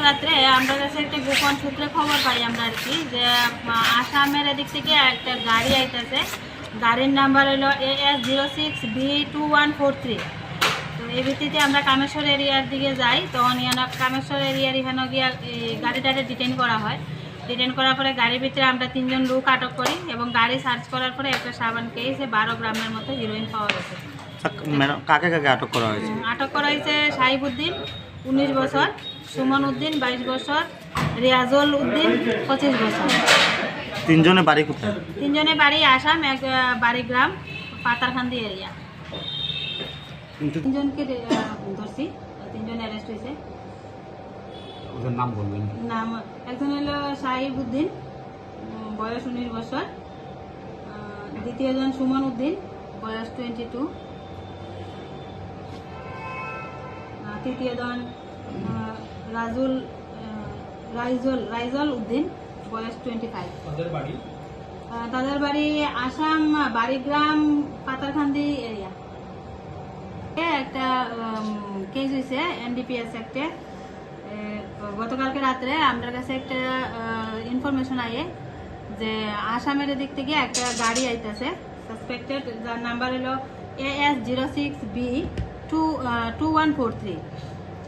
রাত্রে আমরা কাছে একটা গোপন সূত্রে খবর পাই আমরা আর কি, যে আসামের এদিক থেকে একটা গাড়ি আইতেছে। গাড়ির নাম্বার হলো AS06B2143। তো এই ভিত্তিতে আমরা কামেশ্বর এরিয়ার দিকে যাই। তখন কামেশ্বর এরিয়ার এখানে গিয়ে গাড়িটাকে ডিটেইন করা হয়। ডিটেইন করার পরে গাড়ির ভিতরে আমরা 3 জন লোক আটক করি এবং গাড়ি সার্চ করার পরে একটা সাবান কেসে 12 গ্রামের মতো হিরোইন পাওয়া গেছে। কাকে কাকে আটক করা হয়েছে? আটক করা হয়েছে সাহিবউদ্দিন 19 বছর, সুমন উদ্দিন 22 বছর, রিয়াজুল উদ্দিন 25 বছর। তিনজনের বাড়ি কোথায়? তিনজনের বাড়ি আসাম, এক বাড়ি গ্রাম পাতারখান্দি এরিয়া। তিনজনকে ধরছি, তিনজন অ্যারেস্ট হয়েছে। ওদের নাম বলবেন? নাম একজন হলো সাহিবউদ্দিন, বয়স 19 বছর। দ্বিতীয়জন সুমন উদ্দিন, বয়স 22। তৃতীয়জন রাইজল উদ্দিন, বয়স 25। তাদের বাড়ি আসাম, বাড়িগ্রাম পাতারখান্দি এরিয়া। একটা কেস হয়েছে NDPS অ্যাক্টে। গতকালকে রাত্রে আমার কাছে একটা ইনফরমেশন আয়ে যে আসামের দিক থেকে একটা গাড়ি আইতেছে সাসপেক্টেড, যার নাম্বার হলো AS06B2143।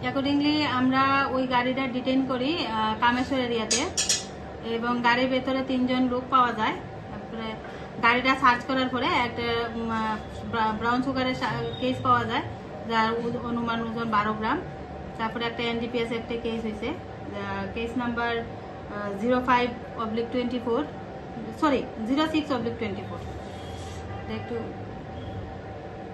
অ্যাকর্ডিংলি আমরা ওই গাড়িটা ডিটেইন করি কামেশ্বর এরিয়াতে এবং গাড়ির ভেতরে 3 জন লোক পাওয়া যায়। তারপরে গাড়িটা সার্চ করার পরে একটা ব্রাউন সুগারের কেস পাওয়া যায়, যার অনুমান ওজন 12 গ্রাম। তারপরে একটা NDPS একটা কেস হয়েছে, কেস নাম্বার 05/24, সরি 06/24। একটু